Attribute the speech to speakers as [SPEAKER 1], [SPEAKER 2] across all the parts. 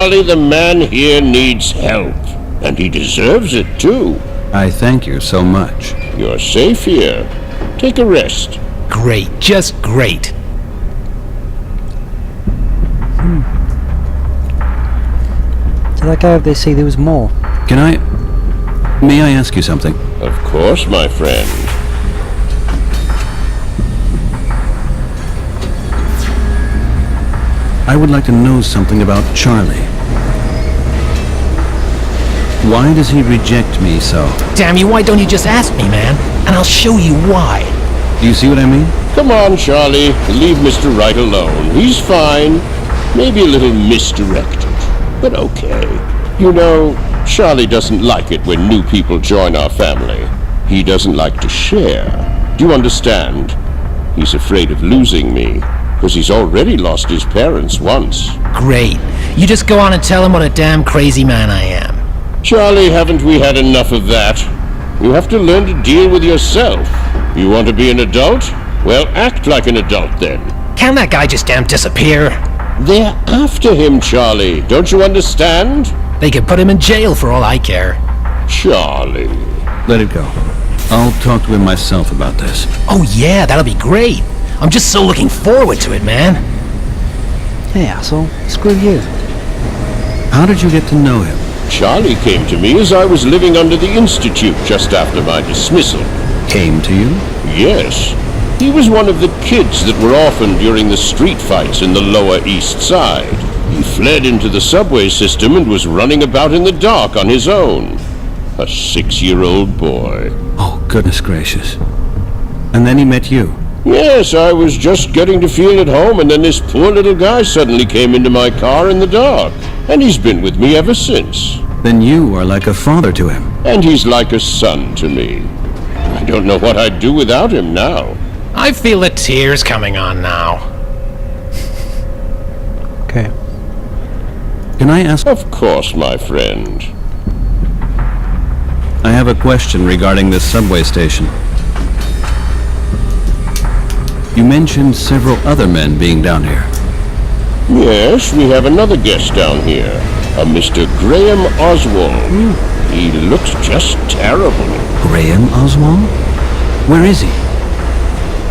[SPEAKER 1] Charlie, the man here needs help, and he deserves it too.
[SPEAKER 2] I thank you so much.
[SPEAKER 1] You're safe here. Take a rest.
[SPEAKER 3] Great, just great.
[SPEAKER 4] So that guy, they say there was more.
[SPEAKER 2] May I ask you something?
[SPEAKER 1] Of course, my friend.
[SPEAKER 2] I would like to know something about Charlie. Why does he reject me so?
[SPEAKER 3] Damn you, why don't you just ask me, man? And I'll show you why.
[SPEAKER 2] Do you see what I mean?
[SPEAKER 1] Come on, Charlie. Leave Mr. Wright alone. He's fine. Maybe a little misdirected, but okay. You know, Charlie doesn't like it when new people join our family. He doesn't like to share. Do you understand? He's afraid of losing me, because he's already lost his parents once.
[SPEAKER 3] Great. You just go on and tell him what a damn crazy man I am.
[SPEAKER 1] Charlie, haven't we had enough of that? You have to learn to deal with yourself. You want to be an adult? Well, act like an adult then.
[SPEAKER 3] Can that guy just damn disappear?
[SPEAKER 1] They're after him, Charlie. Don't you understand?
[SPEAKER 3] They could put him in jail for all I care.
[SPEAKER 1] Charlie.
[SPEAKER 2] Let it go. I'll talk to him myself about this.
[SPEAKER 3] Oh yeah, that'll be great. I'm just so looking forward to it, man.
[SPEAKER 4] Hey, asshole. Screw you.
[SPEAKER 2] How did you get to know him?
[SPEAKER 1] Charlie came to me as I was living under the Institute just after my dismissal.
[SPEAKER 2] Came to you?
[SPEAKER 1] Yes. He was one of the kids that were orphaned during the street fights in the Lower East Side. He fled into the subway system and was running about in the dark on his own. A 6-year-old boy.
[SPEAKER 2] Oh, goodness gracious. And then he met you?
[SPEAKER 1] Yes, I was just getting to feel at home, and then this poor little guy suddenly came into my car in the dark. And he's been with me ever since.
[SPEAKER 2] Then you are like a father to him.
[SPEAKER 1] And he's like a son to me. I don't know what I'd do without him now.
[SPEAKER 3] I feel the tears coming on now.
[SPEAKER 4] Okay.
[SPEAKER 2] Can I ask?
[SPEAKER 1] Of course, my friend.
[SPEAKER 2] I have a question regarding this subway station. You mentioned several other men being down here.
[SPEAKER 1] Yes, we have another guest down here. A Mr. Graham Oswald. He looks just terrible.
[SPEAKER 2] Graham Oswald? Where is he?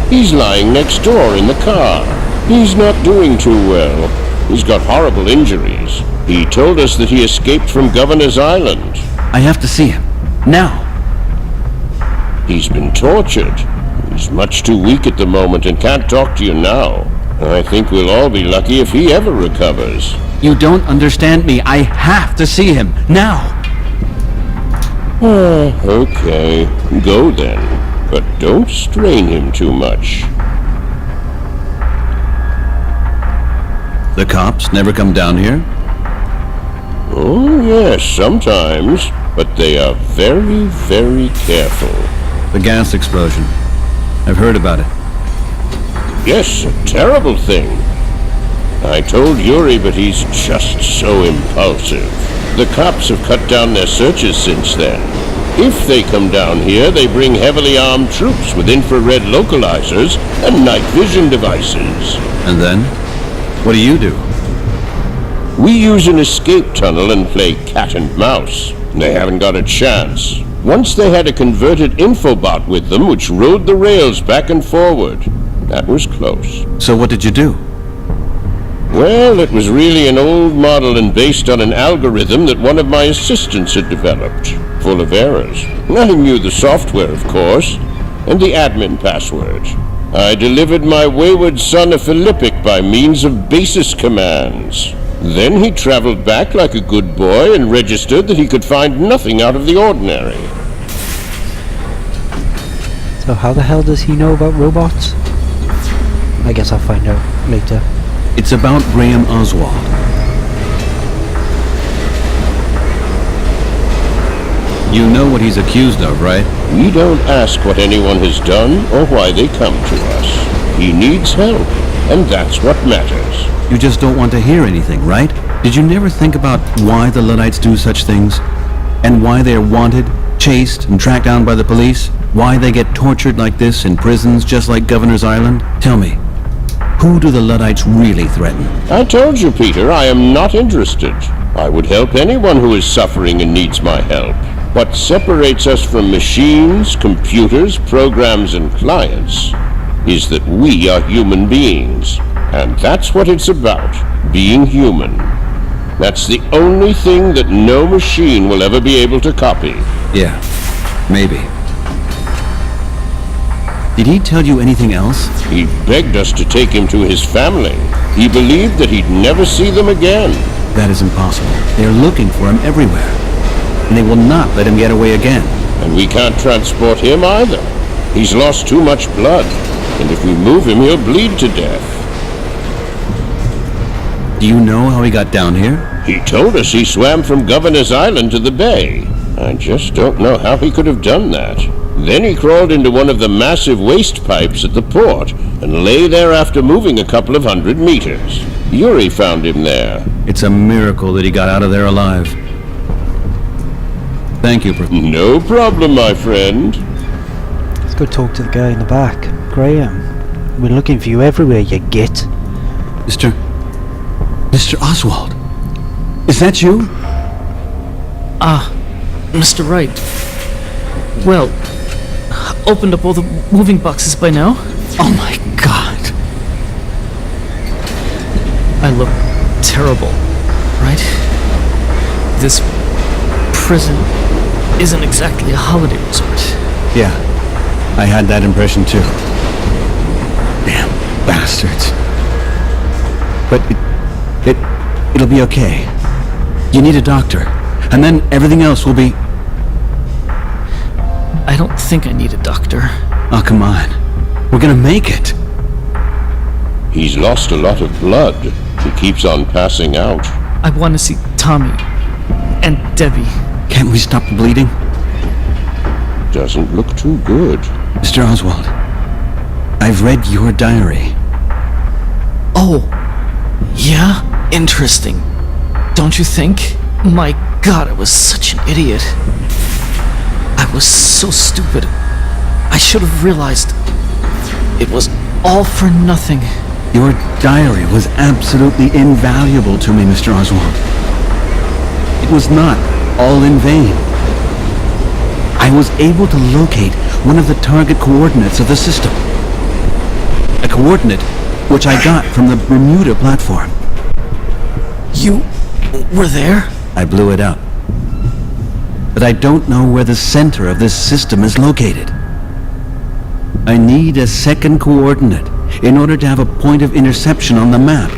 [SPEAKER 1] He's lying next door in the car. He's not doing too well. He's got horrible injuries. He told us that he escaped from Governor's Island.
[SPEAKER 2] I have to see him. Now.
[SPEAKER 1] He's been tortured. He's much too weak at the moment and can't talk to you now. I think we'll all be lucky if he ever recovers.
[SPEAKER 2] You don't understand me. I have to see him. Now.
[SPEAKER 1] Okay. Go then. But don't strain him too much.
[SPEAKER 2] The cops never come down here?
[SPEAKER 1] Oh, yes, sometimes. But they are very, very careful.
[SPEAKER 2] The gas explosion. I've heard about it.
[SPEAKER 1] Yes, a terrible thing. I told Yuri, but he's just so impulsive. The cops have cut down their searches since then. If they come down here, they bring heavily armed troops with infrared localizers and night vision devices.
[SPEAKER 2] And then? What do?
[SPEAKER 1] We use an escape tunnel and play cat and mouse. They haven't got a chance. Once they had a converted infobot with them which rode the rails back and forward. That was close.
[SPEAKER 2] So what did you do?
[SPEAKER 1] Well, it was really an old model and based on an algorithm that one of my assistants had developed, full of errors. I knew the software, of course, and the admin password. I delivered my wayward son a Philippic by means of basis commands. Then he traveled back like a good boy and registered that he could find nothing out of the ordinary.
[SPEAKER 4] So how the hell does he know about robots? I guess I'll find out later.
[SPEAKER 2] It's about Graham Oswald. You know what he's accused of, right?
[SPEAKER 1] We don't ask what anyone has done or why they come to us. He needs help, and that's what matters.
[SPEAKER 2] You just don't want to hear anything, right? Did you never think about why the Luddites do such things? And why they're wanted, chased, and tracked down by the police? Why they get tortured like this in prisons just like Governor's Island? Tell me, who do the Luddites really threaten?
[SPEAKER 1] I told you, Peter, I am not interested. I would help anyone who is suffering and needs my help. What separates us from machines, computers, programs, and clients is that we are human beings. And that's what it's about, being human. That's the only thing that no machine will ever be able to copy.
[SPEAKER 2] Yeah, maybe. Did he tell you anything else?
[SPEAKER 1] He begged us to take him to his family. He believed that he'd never see them again.
[SPEAKER 2] That is impossible. They're looking for him everywhere. And they will not let him get away again.
[SPEAKER 1] And we can't transport him either. He's lost too much blood. And if we move him, he'll bleed to death.
[SPEAKER 2] Do you know how he got down here?
[SPEAKER 1] He told us he swam from Governor's Island to the bay. I just don't know how he could have done that. Then he crawled into one of the massive waste pipes at the port and lay there after moving a couple of 100 meters. Yuri found him there.
[SPEAKER 2] It's a miracle that he got out of there alive. Thank you,
[SPEAKER 1] No problem, my friend.
[SPEAKER 4] Let's go talk to the guy in the back. Graham, we're looking for you everywhere, you git.
[SPEAKER 2] Mr. Oswald. Is that you?
[SPEAKER 5] Mr. Wright. Well, opened up all the moving boxes by now.
[SPEAKER 2] Oh my God.
[SPEAKER 5] I look terrible, right? This prison isn't exactly a holiday resort.
[SPEAKER 2] Yeah, I had that impression too. Damn bastards. But it'll be okay. You need a doctor, and then everything else will be...
[SPEAKER 5] I don't think I need a doctor.
[SPEAKER 2] Oh, come on. We're gonna make it.
[SPEAKER 1] He's lost a lot of blood. He keeps on passing out.
[SPEAKER 5] I want to see Tommy and Debbie.
[SPEAKER 2] Can't we stop the bleeding?
[SPEAKER 1] Doesn't look too good.
[SPEAKER 2] Mr. Oswald, I've read your diary.
[SPEAKER 5] Oh, yeah? Interesting. Don't you think? My God, I was such an idiot. I was so stupid. I should have realized it was all for nothing.
[SPEAKER 2] Your diary was absolutely invaluable to me, Mr. Oswald. It was not all in vain. I was able to locate one of the target coordinates of the system. A coordinate which I got from the Bermuda platform.
[SPEAKER 5] You were there?
[SPEAKER 2] I blew it up. But I don't know where the center of this system is located. I need a second coordinate in order to have a point of interception on the map.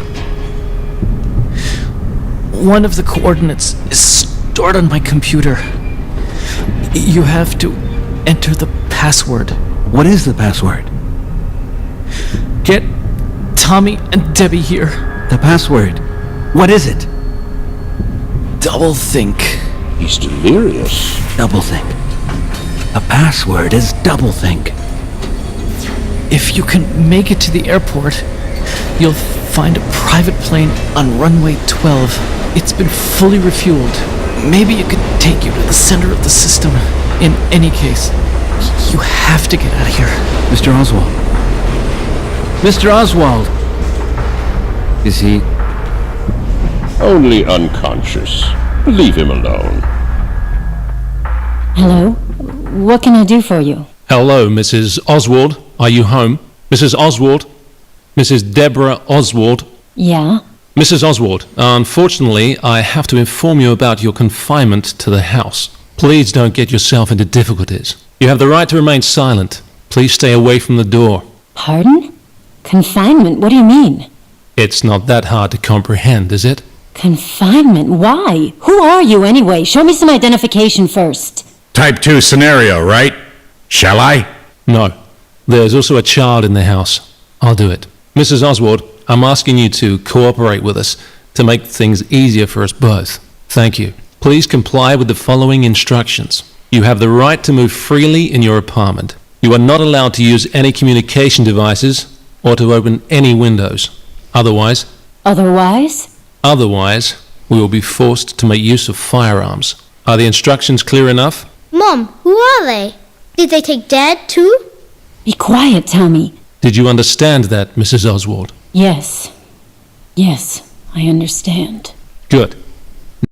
[SPEAKER 5] One of the coordinates is stored on my computer. You have to enter the password.
[SPEAKER 2] What is the password?
[SPEAKER 5] Get Tommy and Debbie here.
[SPEAKER 2] The password. What is it?
[SPEAKER 5] Double think.
[SPEAKER 1] He's delirious.
[SPEAKER 2] Doublethink. A password is doublethink.
[SPEAKER 5] If you can make it to the airport, you'll find a private plane on runway 12. It's been fully refueled. Maybe it could take you to the center of the system. In any case, you have to get out of here.
[SPEAKER 2] Mr. Oswald. Mr. Oswald! Is he...
[SPEAKER 1] Only unconscious. Leave him alone.
[SPEAKER 6] Hello? What can I do for you?
[SPEAKER 7] Hello, Mrs. Oswald. Are you home? Mrs. Oswald? Mrs. Deborah Oswald?
[SPEAKER 6] Yeah?
[SPEAKER 7] Mrs. Oswald, unfortunately, I have to inform you about your confinement to the house. Please don't get yourself into difficulties. You have the right to remain silent. Please stay away from the door.
[SPEAKER 6] Pardon? Confinement? What do you mean?
[SPEAKER 7] It's not that hard to comprehend, is it?
[SPEAKER 6] Confinement? Why? Who are you anyway? Show me some identification first.
[SPEAKER 8] Type 2 scenario, right? Shall I?
[SPEAKER 7] No. There's also a child in the house. I'll do it. Mrs. Oswald, I'm asking you to cooperate with us to make things easier for us both. Thank you. Please comply with the following instructions. You have the right to move freely in your apartment. You are not allowed to use any communication devices or to open any windows. Otherwise, we will be forced to make use of firearms. Are the instructions clear enough?
[SPEAKER 9] Mom, who are they? Did they take Dad, too?
[SPEAKER 6] Be quiet, Tommy.
[SPEAKER 7] Did you understand that, Mrs. Oswald?
[SPEAKER 6] Yes. Yes, I understand.
[SPEAKER 7] Good.